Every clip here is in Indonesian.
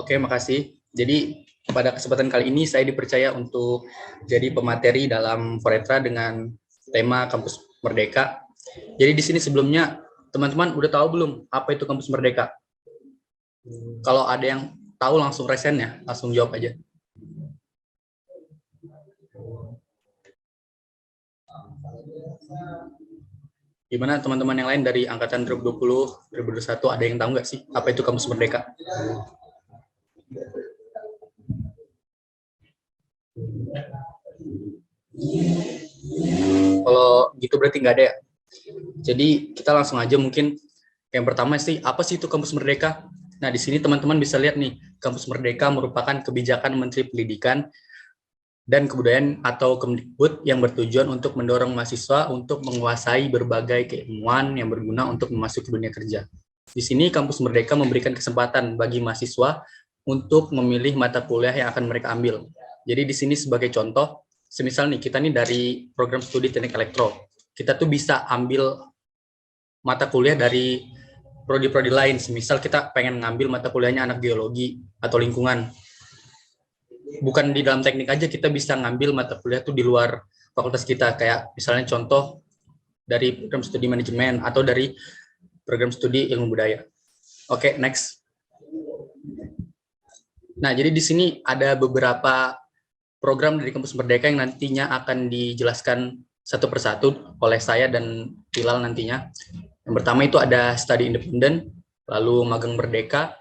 Oke, makasih. Jadi pada kesempatan kali ini saya dipercaya untuk jadi pemateri dalam Foretra dengan tema Kampus Merdeka. Jadi di sini sebelumnya teman-teman udah tahu belum apa itu Kampus Merdeka? Kalau ada yang tahu langsung resen ya, langsung jawab aja. Gimana teman-teman yang lain dari angkatan 2020, 2021 ada yang tahu nggak sih apa itu Kampus Merdeka? Kalau gitu berarti nggak ada ya. Jadi kita langsung aja mungkin yang pertama sih apa sih itu Kampus Merdeka? Nah di sini teman-teman bisa lihat nih Kampus Merdeka merupakan kebijakan Menteri Pendidikan dan Kebudayaan atau Kemdikbud yang bertujuan untuk mendorong mahasiswa untuk menguasai berbagai keilmuan yang berguna untuk memasuki dunia kerja. Di sini Kampus Merdeka memberikan kesempatan bagi mahasiswa untuk memilih mata kuliah yang akan mereka ambil. Jadi di sini sebagai contoh, semisal nih kita nih dari program studi teknik elektro, kita tuh bisa ambil mata kuliah dari prodi-prodi lain. Semisal kita pengen ngambil mata kuliahnya anak geologi atau lingkungan. Bukan di dalam teknik aja, kita bisa ngambil mata kuliah tuh di luar fakultas kita. Kayak misalnya contoh dari program studi manajemen atau dari program studi ilmu budaya. Oke, next. Nah, jadi di sini ada beberapa program dari Kampus Merdeka yang nantinya akan dijelaskan satu persatu oleh saya dan Hilal nantinya. Yang pertama itu ada Study Independent, lalu Magang Merdeka,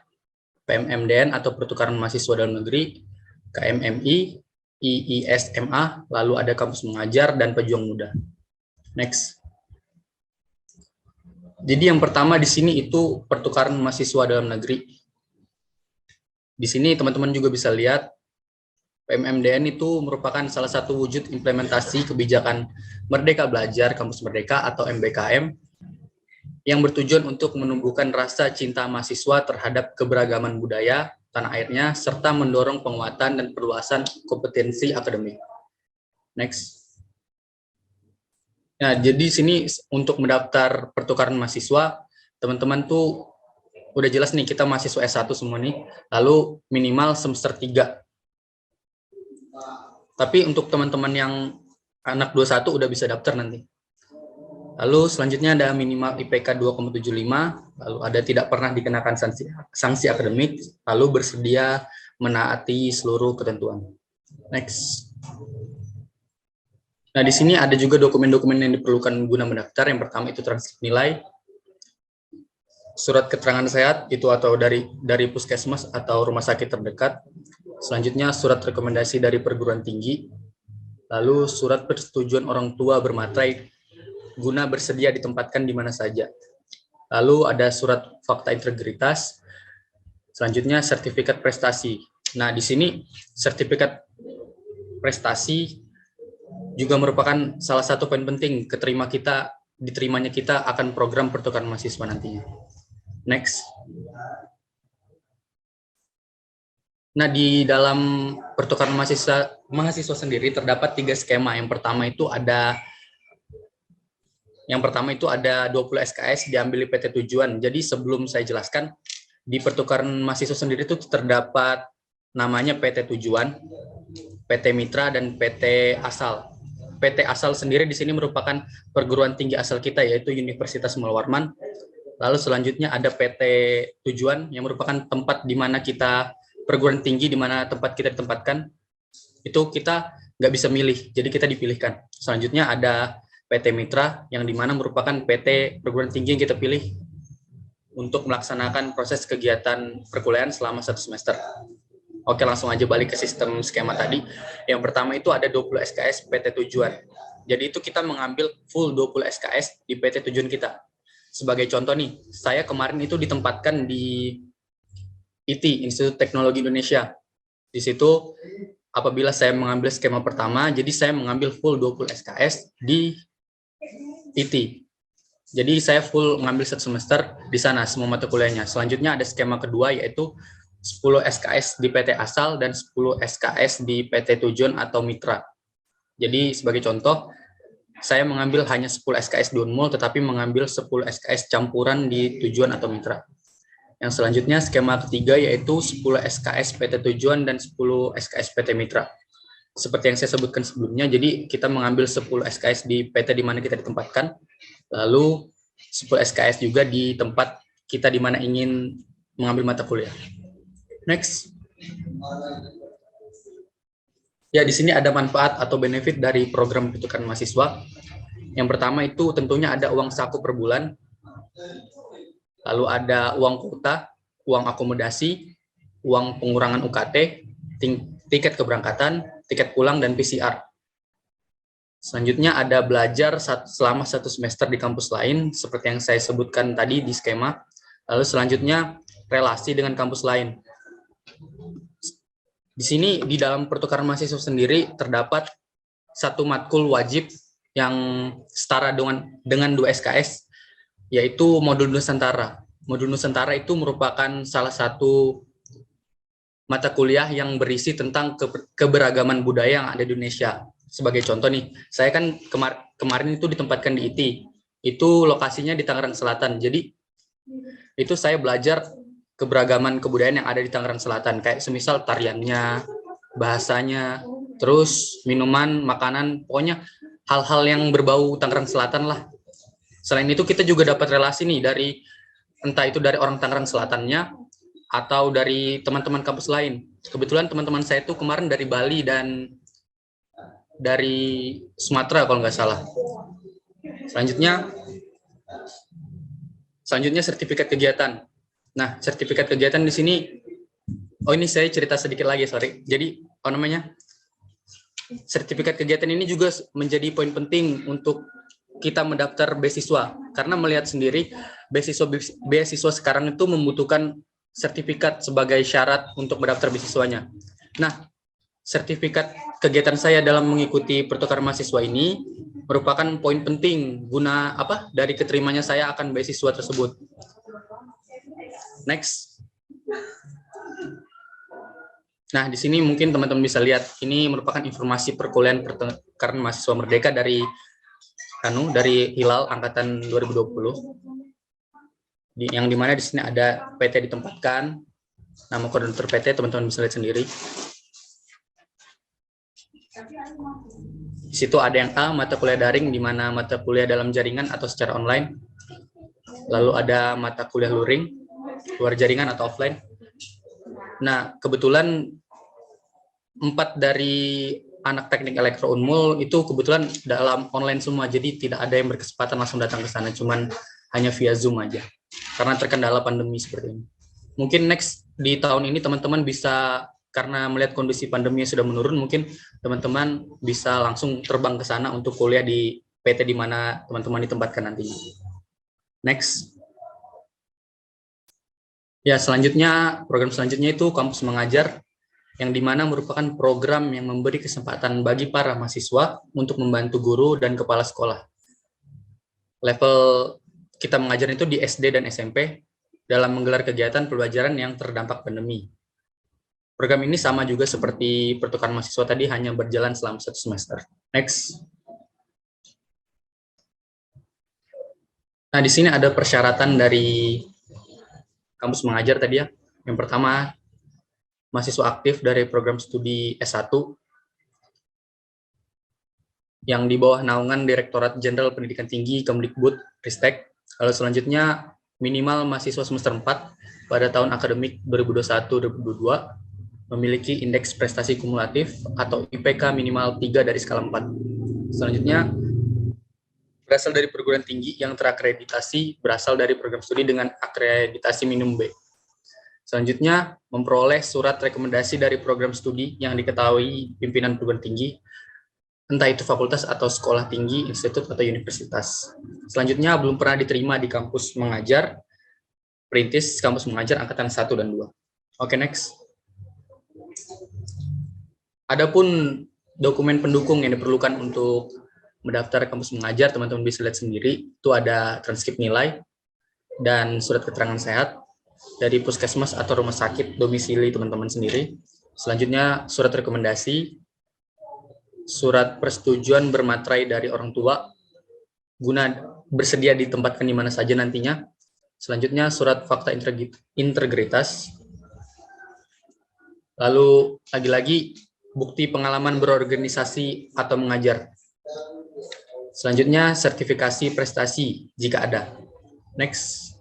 PMMDN atau Pertukaran Mahasiswa Dalam Negeri, KMMI, IISMA, lalu ada Kampus Mengajar, dan Pejuang Muda. Next. Jadi yang pertama di sini itu Pertukaran Mahasiswa Dalam Negeri. Di sini teman-teman juga bisa lihat PMMDN itu merupakan salah satu wujud implementasi kebijakan Merdeka Belajar Kampus Merdeka atau MBKM yang bertujuan untuk menumbuhkan rasa cinta mahasiswa terhadap keberagaman budaya tanah airnya serta mendorong penguatan dan perluasan kompetensi akademik. Next. Nah, jadi sini untuk mendaftar pertukaran mahasiswa, teman-teman tuh udah jelas nih kita mahasiswa S1 semua nih, lalu minimal semester 3. Tapi untuk teman-teman yang anak 21 udah bisa daftar nanti. Lalu selanjutnya ada minimal IPK 2,75, lalu ada tidak pernah dikenakan sanksi akademik, lalu bersedia menaati seluruh ketentuan. Next. Nah, di sini ada juga dokumen-dokumen yang diperlukan guna mendaftar. Yang pertama itu transkrip nilai, surat keterangan sehat itu atau dari puskesmas atau rumah sakit terdekat. Selanjutnya surat rekomendasi dari perguruan tinggi, lalu surat persetujuan orang tua bermaterai guna bersedia ditempatkan di mana saja. Lalu ada surat fakta integritas, selanjutnya sertifikat prestasi. Nah, di sini sertifikat prestasi juga merupakan salah satu poin penting diterimanya kita akan program pertukaran mahasiswa nantinya. Next. Nah, di dalam pertukaran mahasiswa sendiri terdapat 3 skema. Yang pertama itu ada 20 SKS diambil di PT Tujuan. Jadi sebelum saya jelaskan, di pertukaran mahasiswa sendiri itu terdapat namanya PT Tujuan, PT Mitra, dan PT Asal. PT Asal sendiri di sini merupakan perguruan tinggi asal kita, yaitu Universitas Muhammad Warman. Lalu selanjutnya ada PT Tujuan yang merupakan tempat di mana kita perguruan tinggi di mana tempat kita ditempatkan. Itu kita nggak bisa milih, jadi kita dipilihkan. Selanjutnya ada PT Mitra yang di mana merupakan PT perguruan tinggi yang kita pilih untuk melaksanakan proses kegiatan perkuliahan selama 1 semester. Oke, langsung aja balik ke sistem skema tadi. Yang pertama itu ada 20 SKS PT Tujuan. Jadi itu kita mengambil full 20 SKS di PT Tujuan kita. Sebagai contoh nih, saya kemarin itu ditempatkan di IT, Institut Teknologi Indonesia. Di situ apabila saya mengambil skema pertama, jadi saya mengambil full 20 SKS di IT. Jadi saya full mengambil 1 semester di sana semua mata kuliahnya. Selanjutnya ada skema kedua yaitu 10 SKS di PT Asal dan 10 SKS di PT Tujuan atau Mitra. Jadi sebagai contoh, saya mengambil hanya 10 SKS di Unmul tetapi mengambil 10 SKS campuran di Tujuan atau Mitra. Yang selanjutnya skema ketiga yaitu 10 SKS PT Tujuan dan 10 SKS PT Mitra. Seperti yang saya sebutkan sebelumnya, jadi kita mengambil 10 SKS di PT di mana kita ditempatkan, lalu 10 SKS juga di tempat kita di mana ingin mengambil mata kuliah. Next. Ya, di sini ada manfaat atau benefit dari program pertukaran mahasiswa. Yang pertama itu tentunya ada uang saku per bulan, lalu ada uang kuota, uang akomodasi, uang pengurangan UKT, tiket keberangkatan, tiket pulang, dan PCR. Selanjutnya ada belajar selama 1 semester di kampus lain, seperti yang saya sebutkan tadi di skema. Lalu selanjutnya relasi dengan kampus lain. Di sini di dalam pertukaran mahasiswa sendiri terdapat satu matkul wajib yang setara dengan 2 SKS, yaitu modul Nusantara. Modul Nusantara itu merupakan salah satu mata kuliah yang berisi tentang keberagaman budaya yang ada di Indonesia. Sebagai contoh nih, saya kan kemarin itu ditempatkan di IT, itu lokasinya di Tangerang Selatan. Jadi itu saya belajar keberagaman kebudayaan yang ada di Tangerang Selatan, kayak semisal tariannya, bahasanya, terus minuman, makanan, pokoknya hal-hal yang berbau Tangerang Selatan lah. Selain itu kita juga dapat relasi nih dari entah itu dari orang Tangerang Selatannya atau dari teman-teman kampus lain. Kebetulan teman-teman saya itu kemarin dari Bali dan dari Sumatera kalau nggak salah. Selanjutnya sertifikat kegiatan. Nah, sertifikat kegiatan di sini, ini saya cerita sedikit lagi, sorry. Jadi, sertifikat kegiatan ini juga menjadi poin penting untuk kita mendaftar beasiswa. Karena melihat sendiri, beasiswa sekarang itu membutuhkan sertifikat sebagai syarat untuk mendaftar beasiswanya. Nah, sertifikat kegiatan saya dalam mengikuti pertukaran mahasiswa ini merupakan poin penting guna dari keterimanya saya akan beasiswa tersebut. Next. Nah, di sini mungkin teman-teman bisa lihat, ini merupakan informasi perkuliahan pertukaran mahasiswa merdeka dari Hilal angkatan 2020. Yang dimana di sini ada PT ditempatkan, nama koordinator PT teman-teman bisa lihat sendiri. Di situ ada yang A, mata kuliah daring, di mana mata kuliah dalam jaringan atau secara online. Lalu ada mata kuliah luring, luar jaringan atau offline. Nah, kebetulan 4 dari anak teknik elektro Unmul itu kebetulan dalam online semua, jadi tidak ada yang berkesempatan langsung datang ke sana, cuman hanya via Zoom aja, karena terkendala pandemi seperti ini. Mungkin next di tahun ini teman-teman bisa, karena melihat kondisi pandemi sudah menurun, mungkin teman-teman bisa langsung terbang ke sana untuk kuliah di PT di mana teman-teman ditempatkan nantinya. Next. Ya, selanjutnya, program selanjutnya itu kampus mengajar, yang dimana merupakan program yang memberi kesempatan bagi para mahasiswa untuk membantu guru dan kepala sekolah. Level kita mengajar itu di SD dan SMP dalam menggelar kegiatan pembelajaran yang terdampak pandemi. Program ini sama juga seperti pertukaran mahasiswa tadi, hanya berjalan selama 1 semester. Next. Nah, di sini ada persyaratan dari kampus mengajar tadi ya. Yang pertama, mahasiswa aktif dari program studi S1 yang di bawah naungan Direktorat Jenderal Pendidikan Tinggi Kemdikbud-Ristek. Lalu selanjutnya minimal mahasiswa semester 4 pada tahun akademik 2021-2022 memiliki indeks prestasi kumulatif atau IPK minimal 3 dari skala 4. Selanjutnya berasal dari perguruan tinggi yang terakreditasi berasal dari program studi dengan akreditasi minimum B. Selanjutnya, memperoleh surat rekomendasi dari program studi yang diketahui pimpinan perguruan tinggi, entah itu fakultas atau sekolah tinggi, institut, atau universitas. Selanjutnya, belum pernah diterima di kampus mengajar, perintis kampus mengajar angkatan 1 dan 2. Oke, next. Adapun dokumen pendukung yang diperlukan untuk mendaftar kampus mengajar, teman-teman bisa lihat sendiri, itu ada transkrip nilai dan surat keterangan sehat dari puskesmas atau rumah sakit domisili teman-teman sendiri. Selanjutnya surat rekomendasi, surat persetujuan bermaterai dari orang tua guna bersedia ditempatkan di mana saja nantinya, Selanjutnya surat fakta integritas. Lalu lagi-lagi bukti pengalaman berorganisasi atau mengajar. Selanjutnya sertifikasi prestasi jika ada. Next.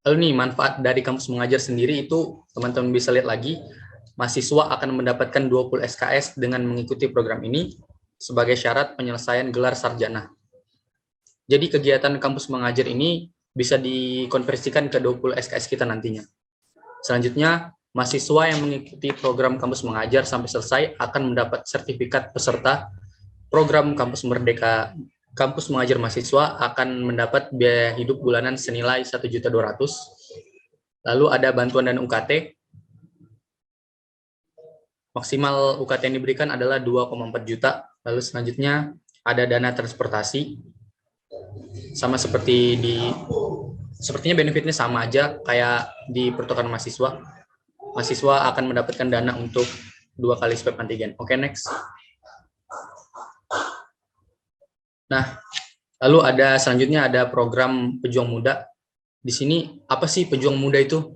Lalu nih manfaat dari kampus mengajar sendiri itu teman-teman bisa lihat lagi. Mahasiswa akan mendapatkan 20 SKS dengan mengikuti program ini sebagai syarat penyelesaian gelar sarjana. Jadi kegiatan kampus mengajar ini bisa dikonversikan ke 20 SKS kita nantinya. Selanjutnya, mahasiswa yang mengikuti program kampus mengajar sampai selesai akan mendapat sertifikat peserta program kampus merdeka. Kampus mengajar mahasiswa akan mendapat biaya hidup bulanan senilai 1.200.000. Lalu ada bantuan dan UKT. Maksimal UKT yang diberikan adalah 2,4 juta. Lalu selanjutnya ada dana transportasi. Sepertinya benefitnya sama aja kayak di pertukaran mahasiswa. Mahasiswa akan mendapatkan dana untuk 2 kali swab antigen. Oke, next. Nah, lalu selanjutnya ada program Pejuang Muda. Di sini apa sih Pejuang Muda itu?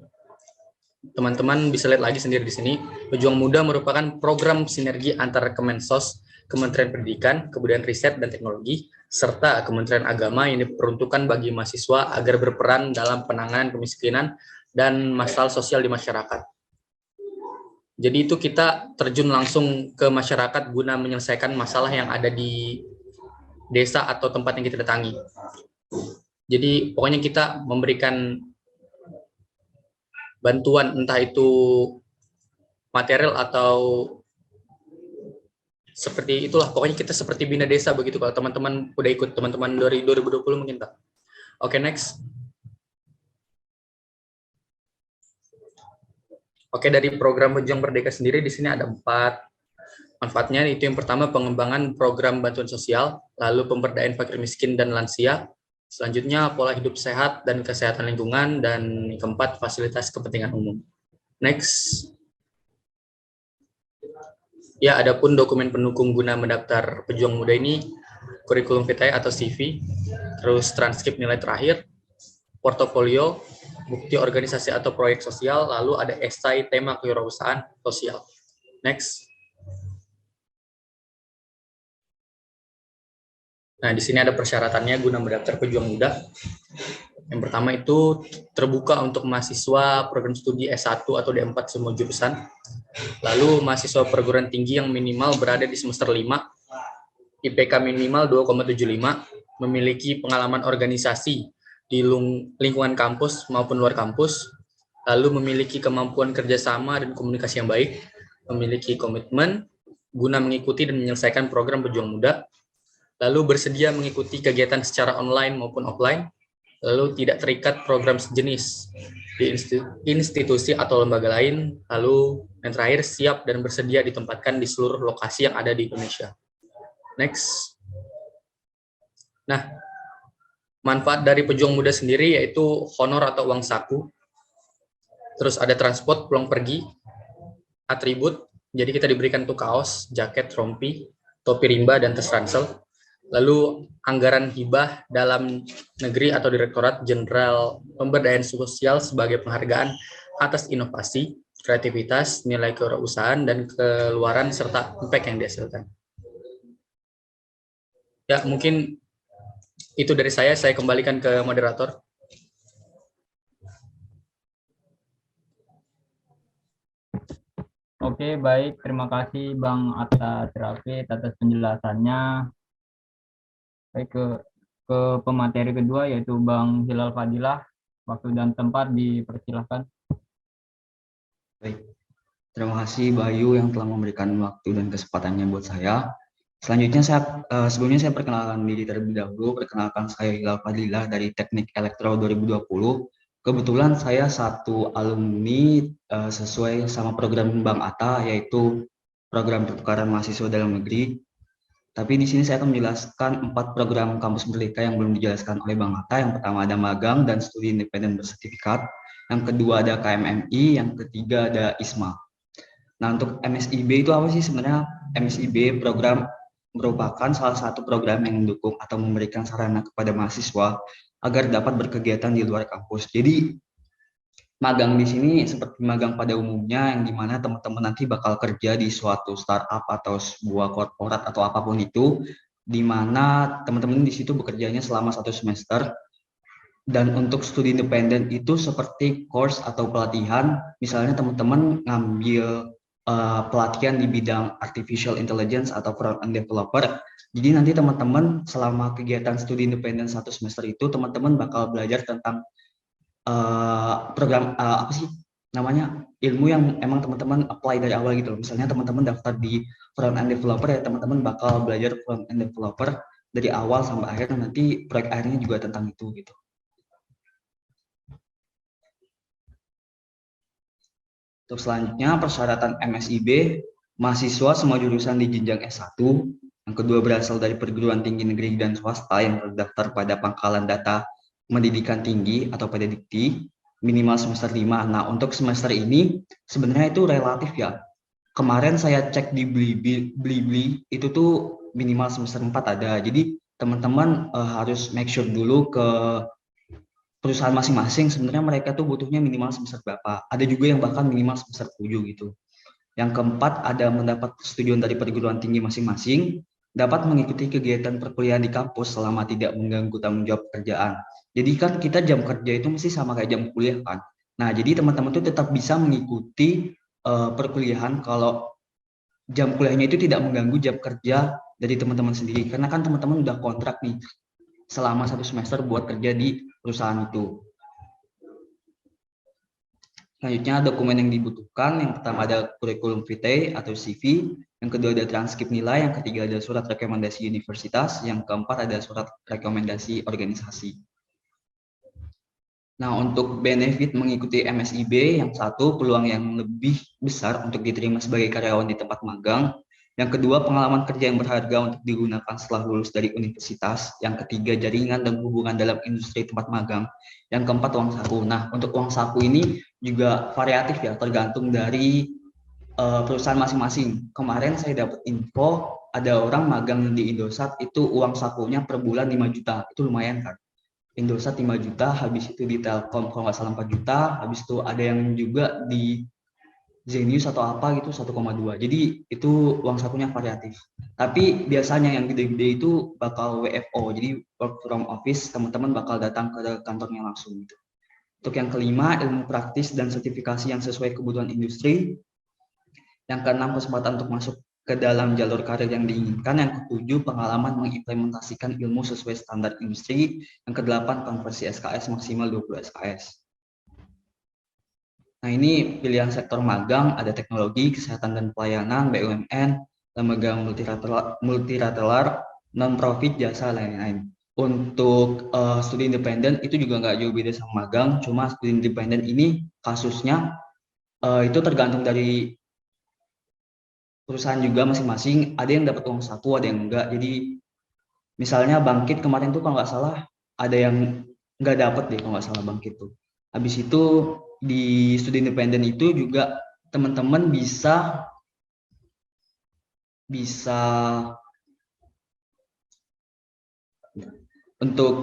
Teman-teman bisa lihat lagi sendiri di sini. Pejuang Muda merupakan program sinergi antara Kemensos, Kementerian Pendidikan, Kebudayaan Riset dan Teknologi, serta Kementerian Agama yang diperuntukkan bagi mahasiswa agar berperan dalam penanganan kemiskinan dan masalah sosial di masyarakat. Jadi itu kita terjun langsung ke masyarakat guna menyelesaikan masalah yang ada di desa atau tempat yang kita datangi. Jadi pokoknya kita memberikan bantuan entah itu material atau seperti itulah, pokoknya kita seperti bina desa begitu kalau teman-teman udah ikut, teman-teman dari 2020 mungkin tak. Oke, next. Oke, dari program Pejuang Merdeka sendiri di sini ada 4 manfaatnya. Itu yang pertama pengembangan program bantuan sosial, lalu pemberdayaan fakir miskin dan lansia, selanjutnya pola hidup sehat dan kesehatan lingkungan, dan keempat fasilitas kepentingan umum. Next. Ya, adapun dokumen pendukung guna mendaftar Pejuang Muda ini kurikulum vitae atau CV, terus transkrip nilai terakhir, portofolio, bukti organisasi atau proyek sosial, lalu ada esai tema kewirausahaan sosial. Next. Nah, di sini ada persyaratannya guna mendaftar Pejuang Muda. Yang pertama itu terbuka untuk mahasiswa program studi S1 atau D4 semua jurusan. Lalu mahasiswa perguruan tinggi yang minimal berada di semester 5, IPK minimal 2,75, memiliki pengalaman organisasi di lingkungan kampus maupun luar kampus, lalu memiliki kemampuan kerjasama dan komunikasi yang baik, memiliki komitmen guna mengikuti dan menyelesaikan program Pejuang Muda, lalu bersedia mengikuti kegiatan secara online maupun offline, lalu tidak terikat program sejenis di institusi atau lembaga lain, lalu yang terakhir siap dan bersedia ditempatkan di seluruh lokasi yang ada di Indonesia. Next. Nah, manfaat dari Pejuang Muda sendiri yaitu honor atau uang saku, terus ada transport pulang pergi, atribut, jadi kita diberikan tuh kaos, jaket, rompi, topi rimba, dan tas ransel. Lalu anggaran hibah dalam negeri atau Direktorat Jenderal Pemberdayaan Sosial sebagai penghargaan atas inovasi, kreativitas, nilai kewirausahaan, dan keluaran serta impact yang dihasilkan. Ya, mungkin itu dari saya kembalikan ke moderator. Oke, baik. Terima kasih Bang Atta Terafit atas penjelasannya. Baik, ke pemateri kedua yaitu Bang Hilal Fadilah. Waktu dan tempat dipersilahkan. Baik, terima kasih Bayu yang telah memberikan waktu dan kesempatannya buat saya. Selanjutnya sebelumnya saya perkenalkan diri terlebih dahulu. Perkenalkan, saya Hilal Fadilah dari Teknik Elektro 2020. Kebetulan saya satu alumni sesuai sama program Bang Atta, yaitu program pertukaran mahasiswa dalam negeri. Tapi di sini saya akan menjelaskan 4 program kampus merdeka yang belum dijelaskan oleh Bang Atta. Yang pertama ada magang dan studi independen bersertifikat. Yang kedua ada KMMI, yang ketiga ada ISMA. Nah, untuk MSIB itu apa sih sebenarnya? MSIB program merupakan salah satu program yang mendukung atau memberikan sarana kepada mahasiswa agar dapat berkegiatan di luar kampus. Jadi magang di sini seperti magang pada umumnya, yang dimana teman-teman nanti bakal kerja di suatu startup atau sebuah korporat atau apapun itu, di mana teman-teman di situ bekerjanya selama 1 semester. Dan untuk studi independen itu seperti course atau pelatihan, misalnya teman-teman ngambil pelatihan di bidang artificial intelligence atau front-end developer. Jadi nanti teman-teman selama kegiatan studi independen 1 semester itu, teman-teman bakal belajar tentang program apa sih namanya, ilmu yang emang teman-teman apply dari awal gitu loh. Misalnya teman-teman daftar di front-end developer, ya teman-teman bakal belajar front-end developer dari awal sampai akhir, dan nanti proyek akhirnya juga tentang itu gitu. Untuk selanjutnya, persyaratan MSIB, mahasiswa semua jurusan di jenjang S1, yang kedua berasal dari perguruan tinggi negeri dan swasta yang terdaftar pada Pangkalan Data Pendidikan Tinggi atau pada Dikti, minimal semester 5. Nah, untuk semester ini sebenarnya itu relatif ya. Kemarin saya cek di Blibli, itu tuh minimal semester 4 ada. Jadi teman-teman harus make sure dulu ke perusahaan masing-masing, sebenarnya mereka tuh butuhnya minimal semester berapa. Ada juga yang bahkan minimal semester 7 gitu. Yang keempat, ada mendapat persetujuan dari perguruan tinggi masing-masing, dapat mengikuti kegiatan perkuliahan di kampus selama tidak mengganggu tanggung jawab pekerjaan. Jadi kan kita jam kerja itu mesti sama kayak jam kuliah kan. Nah, jadi teman-teman tuh tetap bisa mengikuti perkuliahan kalau jam kuliahnya itu tidak mengganggu jam kerja dari teman-teman sendiri. Karena kan teman-teman udah kontrak nih selama 1 semester buat kerja di perusahaan itu. Selanjutnya dokumen yang dibutuhkan, yang pertama ada kurikulum vitae atau CV, yang kedua ada transkrip nilai, yang ketiga ada surat rekomendasi universitas, yang keempat ada surat rekomendasi organisasi. Nah, untuk benefit mengikuti MSIB, yang satu, peluang yang lebih besar untuk diterima sebagai karyawan di tempat magang. Yang kedua, pengalaman kerja yang berharga untuk digunakan setelah lulus dari universitas. Yang ketiga, jaringan dan hubungan dalam industri tempat magang. Yang keempat, uang saku. Nah, untuk uang saku ini juga variatif ya, tergantung dari perusahaan masing-masing. Kemarin saya dapat info, ada orang magang di Indosat, itu uang sakunya per bulan 5 juta. Itu lumayan kan? Indosat 5 juta, habis itu di Telkom kalau nggak salah 4 juta, habis itu ada yang juga di Zenius atau apa gitu 1,2. Jadi itu uang sakunya variatif. Tapi biasanya yang gede-gede itu bakal WFO, jadi work from office, teman-teman bakal datang ke kantornya langsung gitu. Untuk yang kelima, ilmu praktis dan sertifikasi yang sesuai kebutuhan industri. Yang keenam, kesempatan untuk masuk ke dalam jalur karir yang diinginkan. Yang ketujuh, pengalaman mengimplementasikan ilmu sesuai standar industri. Yang kedelapan, konversi SKS maksimal 20 SKS. Nah, ini pilihan sektor magang, ada teknologi, kesehatan dan pelayanan, BUMN, lembaga multilateral, non-profit, jasa, lain-lain. Untuk studi independen itu juga nggak jauh beda sama magang, cuma studi independen ini kasusnya itu tergantung dari perusahaan juga masing-masing, ada yang dapat uang saku, ada yang enggak. Jadi misalnya Bangkit kemarin tuh kalau nggak salah ada yang nggak dapat deh kalau nggak salah Bangkit tuh. Habis itu di studi independen itu juga teman-teman bisa untuk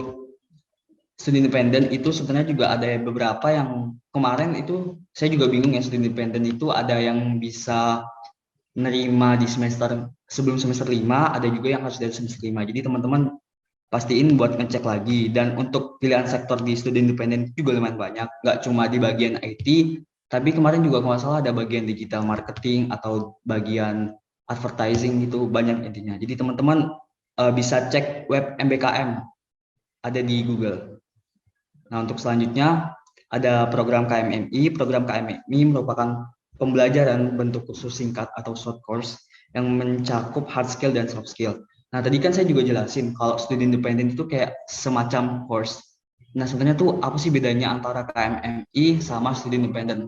studi independen itu sebenarnya juga ada beberapa yang kemarin itu saya juga bingung ya, studi independen itu ada yang bisa nerima di semester sebelum semester 5, ada juga yang harus dari semester 5. Jadi teman-teman pastiin buat ngecek lagi. Dan untuk pilihan sektor di studi independen juga lumayan banyak, nggak cuma di bagian IT, tapi kemarin juga kalau nggak salah ada bagian digital marketing atau bagian advertising, gitu banyak intinya. Jadi teman-teman bisa cek web MBKM, ada di Google. Nah, untuk selanjutnya ada program KMMI. Program KMMI merupakan pembelajaran bentuk khusus singkat atau short course yang mencakup hard skill dan soft skill. Nah, tadi kan saya juga jelasin kalau studi independen itu kayak semacam course. Nah, sebenarnya tuh apa sih bedanya antara KMMI sama studi independen?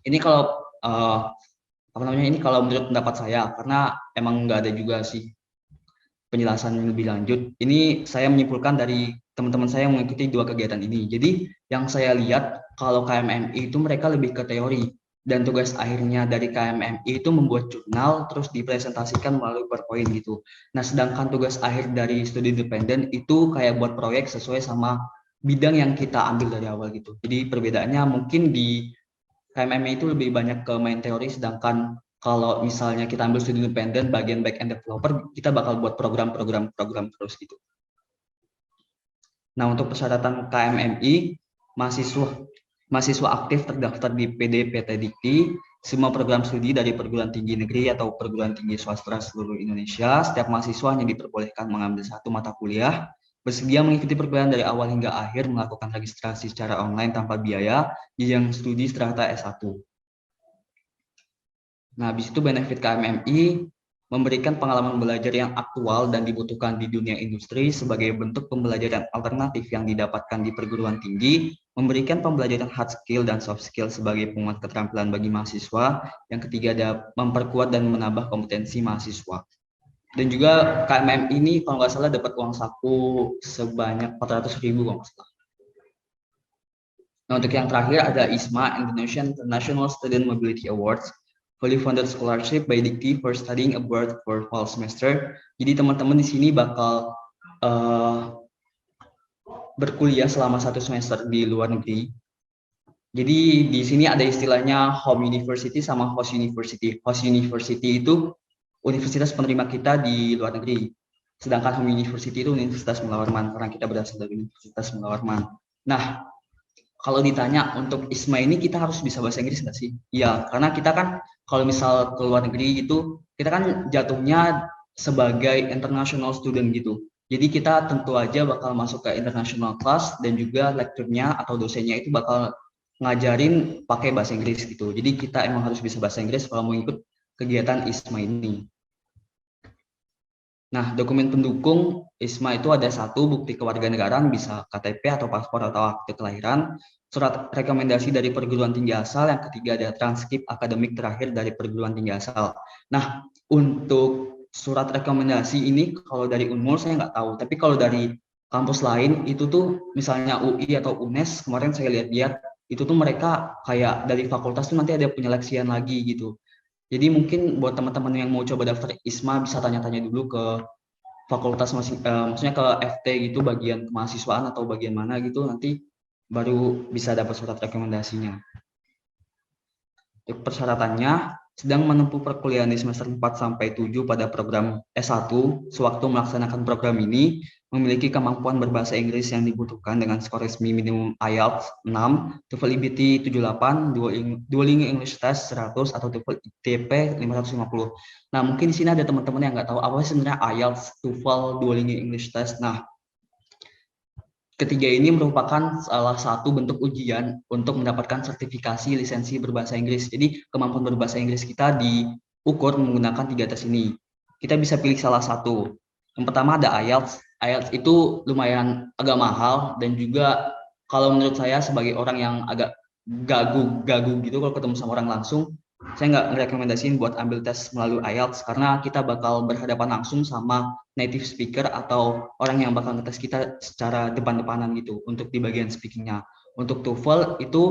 Ini kalau ini kalau menurut pendapat saya, karena emang nggak ada juga sih penjelasan yang lebih lanjut. Ini saya menyimpulkan dari teman-teman saya yang mengikuti dua kegiatan ini. Jadi yang saya lihat kalau KMMI itu mereka lebih ke teori. dan tugas akhirnya dari KMMI itu membuat jurnal terus dipresentasikan melalui PowerPoint gitu. Nah, sedangkan tugas akhir dari studi independen itu kayak buat proyek sesuai sama bidang yang kita ambil dari awal gitu. Jadi perbedaannya mungkin di KMMI itu lebih banyak ke main teori, sedangkan kalau misalnya kita ambil studi independen bagian back end developer, kita bakal buat program terus gitu. Nah, untuk persyaratan KMMI, mahasiswa aktif terdaftar di PD PT Dikti, semua program studi dari perguruan tinggi negeri atau perguruan tinggi swasta seluruh Indonesia, setiap mahasiswa hanya diperbolehkan mengambil satu mata kuliah, bersedia mengikuti perkuliahan dari awal hingga akhir, melakukan registrasi secara online tanpa biaya, jenjang studi strata S1. Nah, habis itu benefit KMMI memberikan pengalaman belajar yang aktual dan dibutuhkan di dunia industri sebagai bentuk pembelajaran alternatif yang didapatkan di perguruan tinggi, memberikan pembelajaran hard skill dan soft skill sebagai penguat keterampilan bagi mahasiswa. Yang ketiga ada memperkuat dan menambah kompetensi mahasiswa. Dan juga KMM ini kalau nggak salah dapat uang saku sebanyak 400.000 kalau nggak salah. Nah, untuk yang terakhir ada ISMA, Indonesian International Student Mobility Awards, fully funded scholarship by Dikti for studying abroad for fall semester. Jadi teman-teman di sini bakal berkuliah selama 1 semester di luar negeri. Jadi di sini ada istilahnya home university sama host university. Host university itu universitas penerima kita di luar negeri. Sedangkan home university itu Universitas Mula Warman, karena kita berasal dari Universitas Mula Warman. Nah, kalau ditanya untuk ISMA ini kita harus bisa bahasa Inggris nggak sih? Iya, karena kita kan kalau misal ke luar negeri gitu, kita kan jatuhnya sebagai international student gitu. Jadi kita tentu aja bakal masuk ke international class dan juga lecturenya atau dosennya itu bakal ngajarin pakai bahasa Inggris gitu. Jadi kita emang harus bisa bahasa Inggris kalau mau ikut kegiatan ISMA ini. Nah, dokumen pendukung ISMA itu ada 1, bukti kewarganegaraan, bisa KTP atau paspor atau akte kelahiran, surat rekomendasi dari perguruan tinggi asal, yang ketiga ada transkrip akademik terakhir dari perguruan tinggi asal. Nah, untuk surat rekomendasi ini kalau dari Unmul saya nggak tahu, tapi kalau dari kampus lain itu tuh misalnya UI atau UNES, kemarin saya lihat itu tuh mereka kayak dari fakultas tuh nanti ada penyeleksian lagi gitu. Jadi mungkin buat teman-teman yang mau coba daftar ISMA bisa tanya-tanya dulu ke fakultas maksudnya ke FT gitu, bagian kemahasiswaan atau bagian mana gitu, nanti baru bisa dapat surat rekomendasinya. Untuk persyaratannya, sedang menempuh perkuliahan di semester 4 sampai 7 pada program S1, sewaktu melaksanakan program ini, memiliki kemampuan berbahasa Inggris yang dibutuhkan dengan skor resmi minimum IELTS 6, TOEFL IBT 78, Duolingo English Test 100, atau TOEFL ITP 550. Nah, mungkin di sini ada teman-teman yang nggak tahu apa sebenarnya IELTS, TOEFL, Duolingo English Test. Nah, ketiga ini merupakan salah satu bentuk ujian untuk mendapatkan sertifikasi lisensi berbahasa Inggris. Jadi kemampuan berbahasa Inggris kita diukur menggunakan 3 tes ini. Kita bisa pilih salah satu. Yang pertama ada IELTS. IELTS itu lumayan agak mahal dan juga kalau menurut saya sebagai orang yang agak gagu gitu kalau ketemu sama orang langsung, saya nggak merekomendasiin buat ambil tes melalui IELTS karena kita bakal berhadapan langsung sama native speaker atau orang yang bakal ngetes kita secara depan-depanan gitu untuk di bagian speakingnya. Untuk TOEFL itu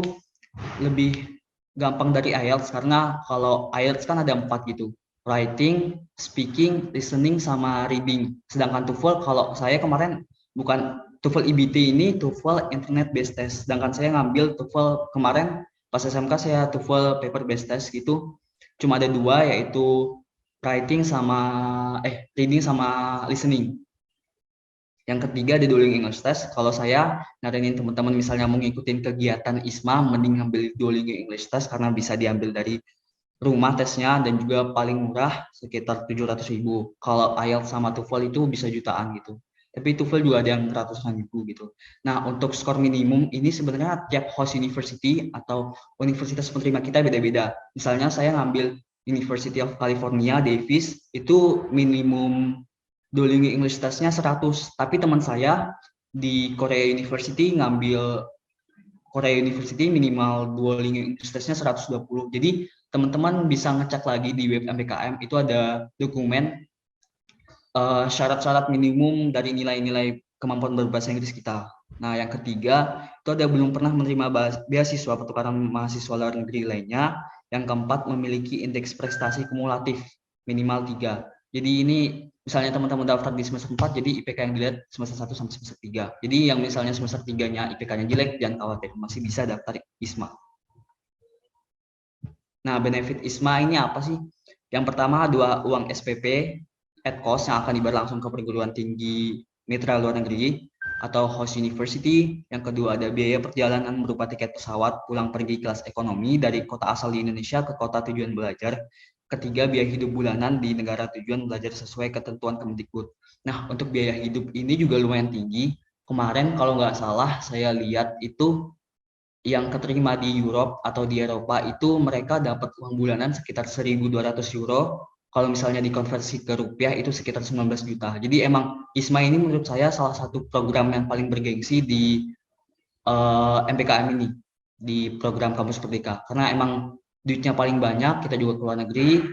lebih gampang dari IELTS karena kalau IELTS kan ada 4 gitu, writing, speaking, listening, sama reading. Sedangkan TOEFL kalau saya kemarin bukan TOEFL IBT ini TOEFL Internet Based Test. Sedangkan saya ngambil TOEFL kemarin pas SMK saya TOEFL paper based test gitu. Cuma ada 2 yaitu reading sama listening. Yang ketiga ada Duolingo English Test. Kalau saya nyaranin teman-teman misalnya mau ngikutin kegiatan ISMA, mending ngambil Duolingo English Test karena bisa diambil dari rumah tesnya dan juga paling murah sekitar 700.000. Kalau IELTS sama TOEFL itu bisa jutaan gitu. Tapi TOEFL juga ada yang ratusan ribu gitu. Nah, untuk skor minimum ini sebenarnya tiap host university atau universitas penerima kita beda-beda. Misalnya saya ngambil University of California, Davis, itu minimum Duolingo English Test-nya 100. Tapi teman saya di Korea University ngambil Korea University minimal Duolingo English Test-nya 120. Jadi teman-teman bisa ngecek lagi di web MBKM, itu ada dokumen syarat-syarat minimum dari nilai-nilai kemampuan berbahasa Inggris kita. Nah, yang ketiga, itu ada belum pernah menerima beasiswa pertukaran mahasiswa luar negeri lainnya, Yang keempat, memiliki indeks prestasi kumulatif minimal 3. Jadi ini misalnya teman-teman daftar di semester 4, jadi IPK yang dilihat semester 1 sampai semester 3. Jadi yang misalnya semester 3-nya IPK-nya jelek, jangan khawatir, masih bisa daftar ISMA. Nah, benefit ISMA ini apa sih? Yang pertama, uang SPP at cost yang akan dibayar langsung ke perguruan tinggi mitra luar negeri atau host university. Yang kedua, ada biaya perjalanan berupa tiket pesawat pulang pergi kelas ekonomi dari kota asal di Indonesia ke kota tujuan belajar. Ketiga, biaya hidup bulanan di negara tujuan belajar sesuai ketentuan Kemdikbud. Nah, untuk biaya hidup ini juga lumayan tinggi. Kemarin kalau nggak salah saya lihat itu yang keterima di Europe atau di Eropa itu mereka dapat uang bulanan sekitar 1.200 euro. Kalau misalnya dikonversi ke rupiah itu sekitar 19 juta. Jadi emang ISMA ini menurut saya salah satu program yang paling bergengsi di MPKM ini, di program Kampus Merdeka. Karena emang duitnya paling banyak, kita juga ke luar negeri,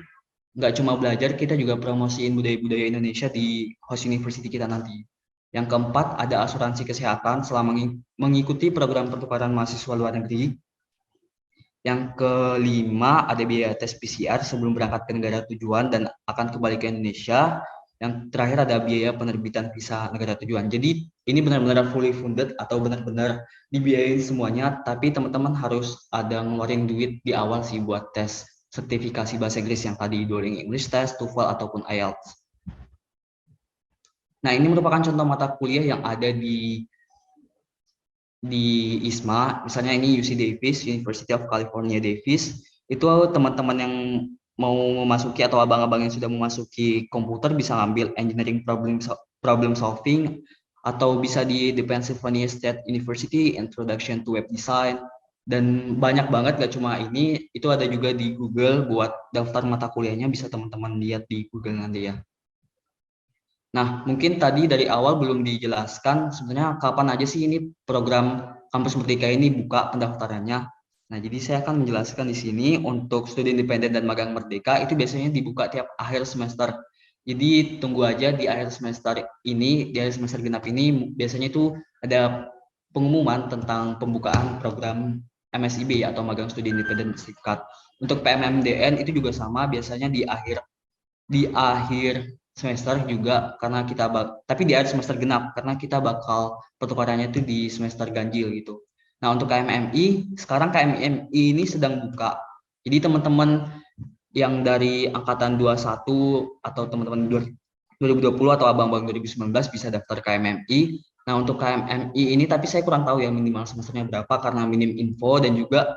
nggak cuma belajar, kita juga promosiin budaya-budaya Indonesia di host university kita nanti. Yang keempat, ada asuransi kesehatan selama mengikuti program pertukaran mahasiswa luar negeri. Yang kelima, ada biaya tes PCR sebelum berangkat ke negara tujuan dan akan kembali ke Indonesia. Yang terakhir ada biaya penerbitan visa negara tujuan. Jadi ini benar-benar fully funded atau benar-benar dibiayain semuanya, tapi teman-teman harus ada ngeluarin duit di awal sih buat tes sertifikasi bahasa Inggris yang tadi Duolingo English Test, TOEFL ataupun IELTS. Nah, ini merupakan contoh mata kuliah yang ada di ISMA, misalnya ini UC Davis, University of California Davis, itu teman-teman yang mau memasuki atau abang-abang yang sudah memasuki komputer bisa ngambil engineering problem solving, atau bisa di the Pennsylvania State University Introduction to Web Design, dan banyak banget, gak cuma ini, itu ada juga di Google buat daftar mata kuliahnya, bisa teman-teman lihat di Google nanti ya. Nah, mungkin tadi dari awal belum dijelaskan sebenarnya kapan aja sih ini program Kampus Merdeka ini buka pendaftarannya. Nah, jadi saya akan menjelaskan di sini untuk studi independen dan magang merdeka itu biasanya dibuka tiap akhir semester. Jadi tunggu aja di akhir semester ini, di akhir semester genap ini biasanya itu ada pengumuman tentang pembukaan program MSIB atau magang studi independen bersertifikat. Untuk PMMDN itu juga sama, biasanya di akhir semester juga karena kita tapi di akhir semester genap karena kita bakal pertukarannya itu di semester ganjil gitu. Nah, untuk KMMI sekarang KMMI ini sedang buka. Jadi teman-teman yang dari angkatan 21 atau teman-teman 2020 atau abang-abang 2019 bisa daftar KMMI. Nah, untuk KMMI ini tapi saya kurang tahu ya minimal semesternya berapa karena minim info, dan juga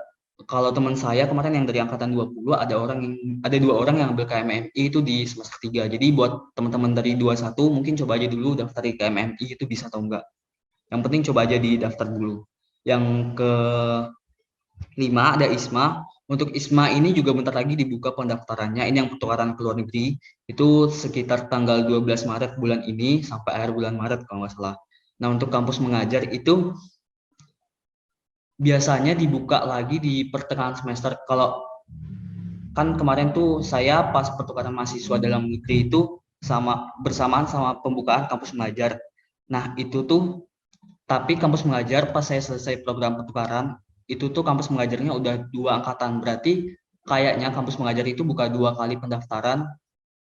kalau teman saya kemarin yang dari angkatan 20 ada 2 orang yang ambil KMMI itu di semester 3. Jadi buat teman-teman dari 21 mungkin coba aja dulu daftar di KMMI itu bisa atau enggak. Yang penting coba aja di daftar dulu. Yang ke-5 ada ISMA. Untuk ISMA ini juga bentar lagi dibuka pendaftarannya. Ini yang pertukaran ke luar negeri. Itu sekitar tanggal 12 Maret bulan ini sampai akhir bulan Maret kalau nggak salah. Nah, untuk kampus mengajar itu biasanya dibuka lagi di pertengahan semester. Kalau kan kemarin tuh saya pas pertukaran mahasiswa dalam negeri itu bersamaan sama pembukaan kampus mengajar. Nah, itu tuh tapi kampus mengajar pas saya selesai program pertukaran itu tuh kampus mengajarnya udah 2 angkatan. Berarti kayaknya kampus mengajar itu buka 2 kali pendaftaran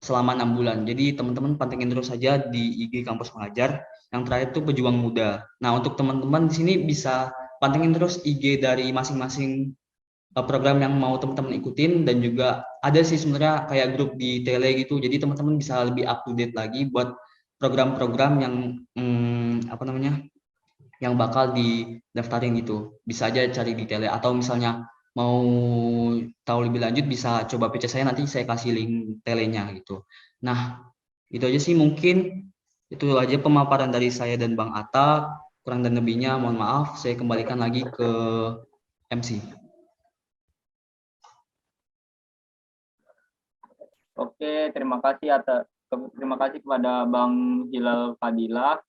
selama 6 bulan. Jadi teman-teman pantengin terus saja di IG kampus mengajar. Yang terakhir itu pejuang muda. Nah, untuk teman-teman di sini bisa pantengin terus IG dari masing-masing program yang mau teman-teman ikutin, dan juga ada sih sebenarnya kayak grup di tele gitu. Jadi teman-teman bisa lebih up to date lagi buat program-program yang yang bakal didaftarin gitu. Bisa aja cari di tele, atau misalnya mau tahu lebih lanjut bisa coba PC saya, nanti saya kasih link telenya gitu. Nah, itu aja sih mungkin. Itu aja pemaparan dari saya dan Bang Atta. Kurang dan lebihnya mohon maaf. Saya kembalikan lagi ke MC. Oke, terima kasih kepada Bang Hilal Fadilah